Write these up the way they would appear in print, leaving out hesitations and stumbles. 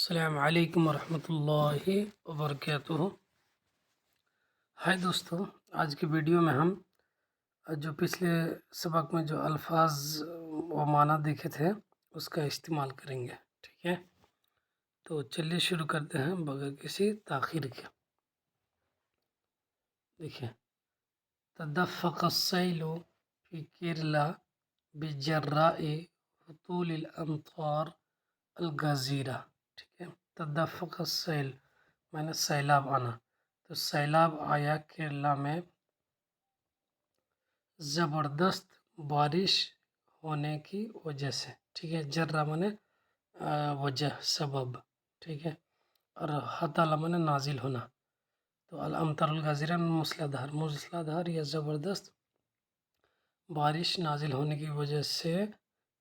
السلام علیکم ورحمۃ اللہ وبرکاتہ۔ ہائے دوستو، آج کی ویڈیو میں ہم جو پچھلے سبق میں جو الفاظ و معنی دیکھے تھے اس کا استعمال کریں گے، ٹھیک ہے؟ تو چلیے شروع کرتے ہیں بغیر کسی تاخیر کے۔ دیکھیں، تدفق السیل فی کیرلا بجراء هطول الامطار الغزیرہ، ٹھیک ہے؟ تدفق السیل میں نے سیلاب آنا، تو سیلاب آیا کیرلا میں زبردست بارش ہونے کی وجہ سے، ٹھیک ہے؟ جرہ میں وجہ، سبب، ٹھیک ہے؟ اور ہطل میں نازل ہونا، تو الامطار الغزیرہ موسلا دھار یا زبردست بارش نازل ہونے کی وجہ سے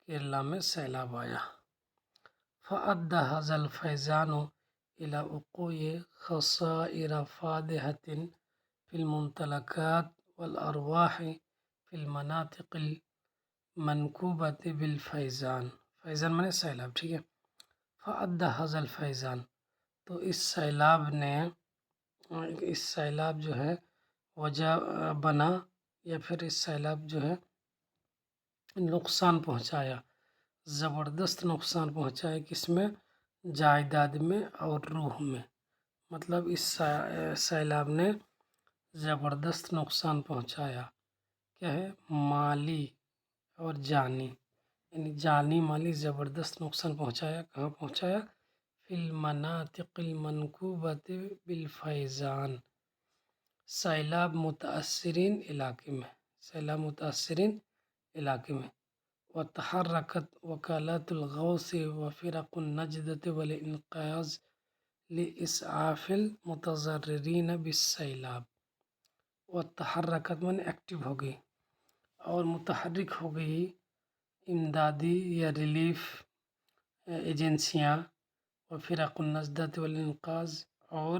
کیرلا میں سیلاب آیا۔ فأدى هذا الفيضان إلى وقوع خسائر فادحة في الممتلكات والأرواح في المناطق المنكوبة بالفيضان، فیضان مانے سیلاب، ٹھیک ہے؟ فأدى هذا الفيضان، تو اس سیلاب جو ہے وجہ بنا، یا پھر اس سیلاب جو ہے نقصان پہنچایا، زبردست نقصان پہنچایا، کس میں؟ جائیداد میں اور روح میں۔ مطلب اس سیلاب نے زبردست نقصان پہنچایا، کیا ہے؟ مالی اور جانی، یعنی جانی مالی زبردست نقصان پہنچایا۔ کہاں پہنچایا؟ فی المناطق المنکوبۃ بالفیضان، سیلاب متاثرین علاقے میں، سیلاب متاثرین علاقے میں۔ وتحركت وكالات الغوث وفرق النجدة والإنقاذ لإسعاف المتضررين بالسیلاب۔ وتحركت من ایکٹیو ہو گئی اور متحرک ہو گئی امدادی یا ریلیف ایجنسیاں، وفرق النجدة والإنقاذ اور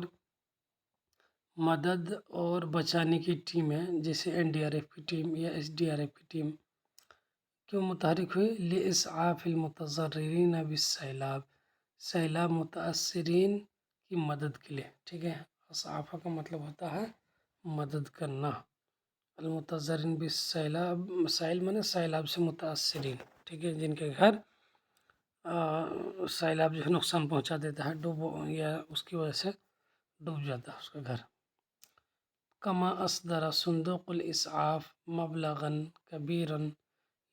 مدد اور بچانے کی ٹیمیں، جیسے NDRF کی ٹیم یا SDRF کی ٹیم۔ کیوں متحرک ہوئی؟ لِإِسْعَافِ الْمُتَضَرِّرِينَ بِالسَّیلاب، سیلاب متاثرین کی مدد کے لیے، ٹھیک ہے؟ اسعافہ کا مطلب ہوتا ہے مدد کرنا۔ المتضررین بالسیلاب، سیل مانے سیلاب سے متاثرین، ٹھیک ہے؟ جن کے گھر سیلاب جو ہے نقصان پہنچا دیتا ہے، ڈوب یا اس کی وجہ سے ڈوب جاتا ہے اس کا گھر۔ کما اصدر صندوق الاسعاف مبلغا کبیرا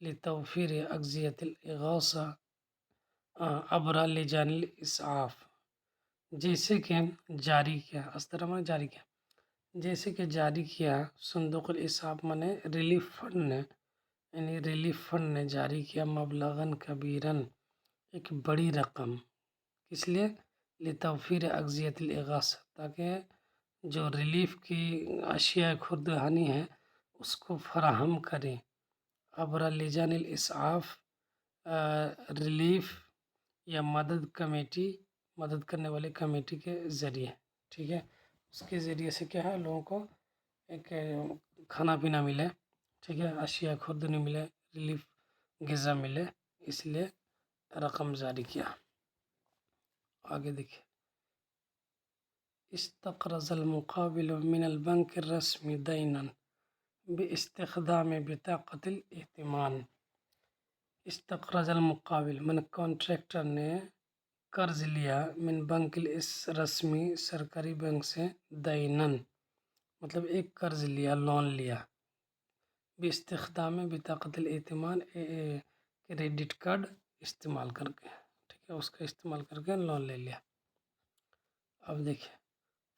لتوفیر اغذیۃ الاغاثہ عبر لجان الاسعاف، جیسے کہ جاری کیا، اصدر مانے جاری کیا، جیسے کہ جاری کیا صندوق الاسعاف مانے ریلیف فنڈ نے، یعنی ریلیف فنڈ نے جاری کیا مبلغاً کبیراً، ایک بڑی رقم، کس لیے؟ لتوفیر اغذیۃ الاغاثہ، تاکہ جو ریلیف کی اشیاء خوردہانی ہے اس کو فراہم کریں، عبر لجان الاسعاف، ریلیف یا مدد کمیٹی، مدد کرنے والے کمیٹی کے ذریعے، ٹھیک ہے؟ اس کے ذریعے سے کیا ہے، لوگوں کو ایک کھانا پینا ملے، ٹھیک ہے؟ اشیاء خوردنی ملے، ریلیف غذا ملے، اس لیے رقم جاری کیا۔ آگے دیکھیں، استقرض المقابل من البنك الرسمي دينا باستخدام بطاقة الائتمان۔ استقرض المقابل من کانٹریکٹر نے قرض لیا، من بنک رسمی، سرکاری بینک سے، دینن مطلب ایک قرض لیا، لون لیا، باستخدام بطاقة الائتمان، کریڈٹ کارڈ استعمال کر کے، ٹھیک ہے؟ اس کا استعمال کر کے لون لے لیا۔ اب دیکھیں،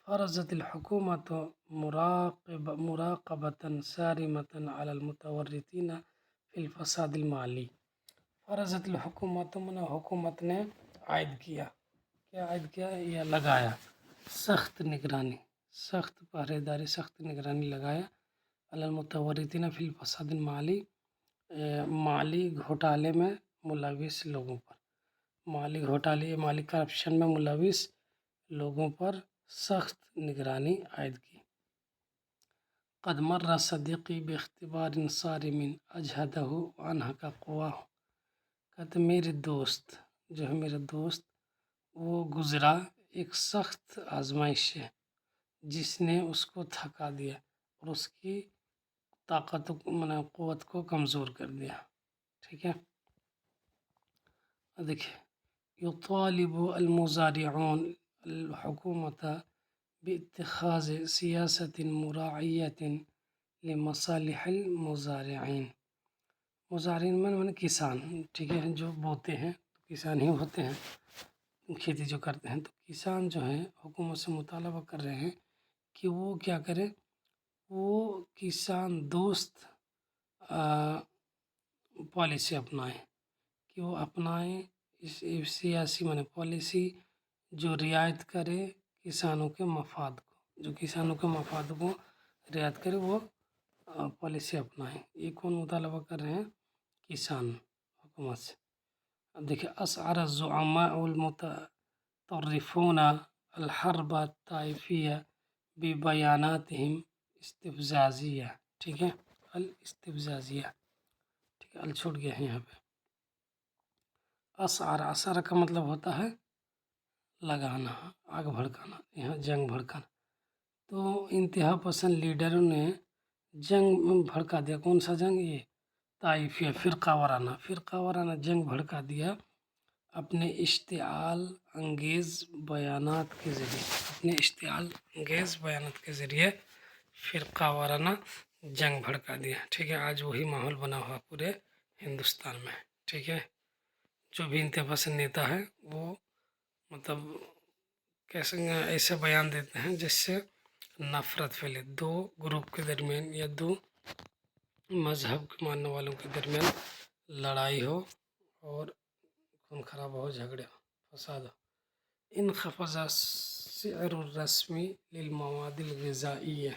فرضت الحکومت مراقبة صارمة على المتورطين في الفساد المالی۔ فرضت الحکومت من حکومت نے عائد کیا، کیا عائد کیا یا لگایا؟ سخت نگرانی، سخت پہرے داری، سخت نگرانی لگایا، علی المتورطین فی الفساد المالی، مالی گھوٹالے میں ملوث لوگوں پر، مالی گھوٹالے، مالی کرپشن میں ملوث لوگوں پر سخت نگرانی عائد کی۔ قد مر صدیقی باختبار صارم اجہدہ وانہک قواہ، کہتے میرے دوست جو ہے، میرا دوست وہ گزرا ایک سخت آزمائش سے جس نے اس کو تھکا دیا اور اس کی طاقت قوت کو کمزور کر دیا. ٹھیک ہے. دیکھیے يطالب المزارعون الحكومة باتخاذ سياسة مراعية لمصالح المزارعين. مزارعین من کسان. ٹھیک ہے. جو بوتے ہیں کسان ہی ہوتے ہیں، کھیتی جو کرتے ہیں. تو کسان جو ہیں حکومت سے مطالبہ کر رہے ہیں کہ وہ کیا کرے، وہ کسان دوست پالیسی اپنائیں، کہ وہ اپنائیں اس سیاسی پالیسی جو رعایت کرے کسانوں کے مفاد کو، جو کسانوں کے مفاد کو رعایت کرے وہ پالیسی اپنائیں. یہ کون مطالبہ کر رہے ہیں؟ کسان حکومت سے. اب دیکھیں اسعار الزعماء المتطرفون الحرب الطائفیہ ببیاناتهم استفزازیہ. ٹھیک ہے. الاستفزازیہ. ٹھیک ہے. ال چھوٹ گیا ہے یہاں پہ. اسعار کا مطلب ہوتا ہے لگانا، آگ بھڑکانا، یہاں جنگ بھڑکانا. تو انتہا پسند لیڈروں نے جنگ بھڑکا دیا. کون سا جنگ؟ یہ طائفیہ، فرقہ وارانہ جنگ بھڑکا دیا اپنے اشتعال انگیز بیانات کے ذریعے فرقہ وارانہ جنگ بھڑکا دیا. ٹھیک ہے. آج وہی ماحول بنا ہوا پورے ہندوستان میں. ٹھیک ہے. جو بھی انتہا پسند نیتا ہے وہ کیسے ایسے بیان دیتے ہیں جس سے نفرت پھیلے، دو گروپ کے درمیان یا دو مذہب کے ماننے والوں کے درمیان لڑائی ہو اور خون خراب ہو، جھگڑے ہو، فساد ہو. انخفض السعر الرسمی للمواد الغذائیہ.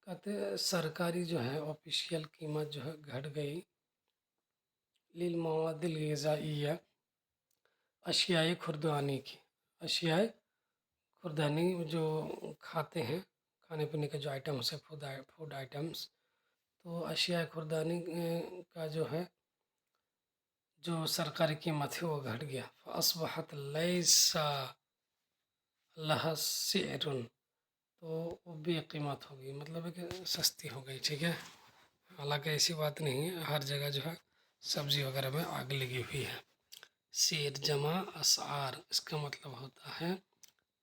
کہتے ہیں سرکاری جو ہے آفیشیل قیمت جو ہے گھٹ گئی. للمواد الغذائیہ، اشیاء خوردانی کی. اشیاء خوردانی جو کھاتے ہیں، کھانے پینے کے جو آئٹمس ہیں، فوڈ آئٹمس. تو اشیاء خوردانی کا جو ہے جو سرکاری قیمت ہے وہ گھٹ گیا. فاصبحت لیس لها سعر، تو وہ بے قیمت ہو گئی، مطلب ہے کہ سستی ہو گئی. ٹھیک ہے. حالانکہ ایسی بات نہیں ہے، ہر جگہ جو ہے سبزی وغیرہ میں آگ لگی ہوئی ہے. سیر جمع اسعار، اس کا مطلب ہوتا ہے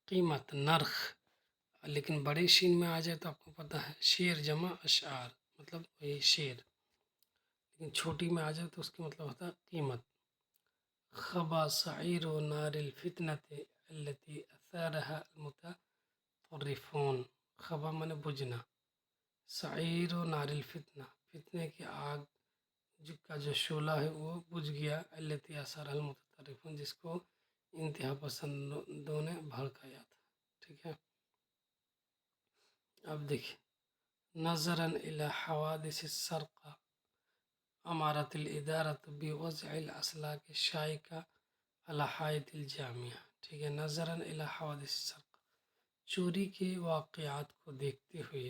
قیمت، نرخ. لیکن بڑے شین میں آ جائے تو آپ کو پتہ ہے شیر جمع اشعار، مطلب وہی شیر. لیکن چھوٹی میں آ جائے تو اس کا مطلب ہوتا ہے قیمت. خبا سعیر نار الفتنة التي اثارها المتطرفون. خبا من بجنا، سعیر نار الفتنہ، فتنے کی آگ کا جو شعلہ ہے وہ بجھ گیا. التي اثارها المتطرفون، جس کو انتہا پسندوں نے بھڑکایا تھا. ٹھیک ہے. اب دیکھیں نظراً الی حوادث السرقہ امارت الادارۃ بوضع الاسلاک الشائکہ علی حائط الجامعہ. ٹھیک ہے. نظراً الی حوادث السرقہ، چوری کے واقعات کو دیکھتے ہوئے،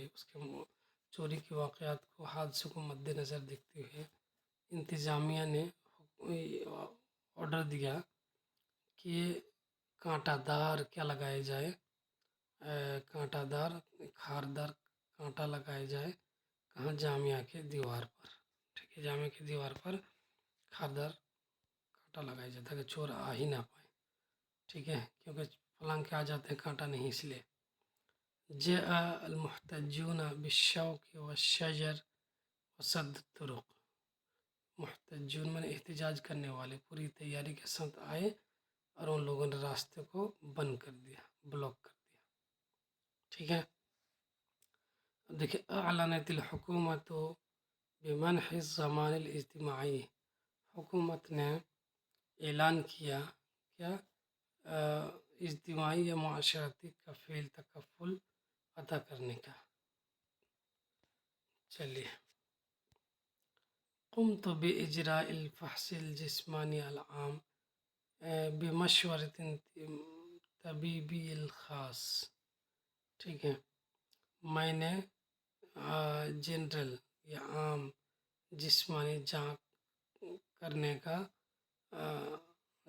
چوری کے واقعات کو، حادثوں کو مد نظر دیکھتے ہوئے انتظامیہ نے آرڈر دیا کہ کانٹا دار کیا لگائے جائے، کانٹا دار خاردار کانٹا لگائے جائے. کہاں؟ جامعہ کے دیوار پر. ٹھیک ہے. جامعہ کی دیوار پر خاردار کانٹا لگایا جائے تاکہ چور آ ہی نہ پائے. ٹھیک ہے. کیونکہ پلنگ کے آ جاتے ہیں، کانٹا نہیں، اس لیے. جاء المحتجون بالشوك والشجر وسد الطرق. محتجون میں احتجاج کرنے والے پوری تیاری کے ساتھ آئے اور ان لوگوں نے راستے کو بند کر دیا، بلاک کر دیا. ٹھیک ہے. دیکھیں اعلنت الحکومت بمنح الضمان الاجتماعی. حکومت نے اعلان کیا کیا؟ اجتماعی یا معاشرتی کفیل تکفل عطا کرنے کا. چلیے. قمت باجراء الفحص الجسمانی العام بمشورۃ طبیبی الخاص. ٹھیک ہے. میں نے جنرل یا عام جسمانی جانچ کرنے کا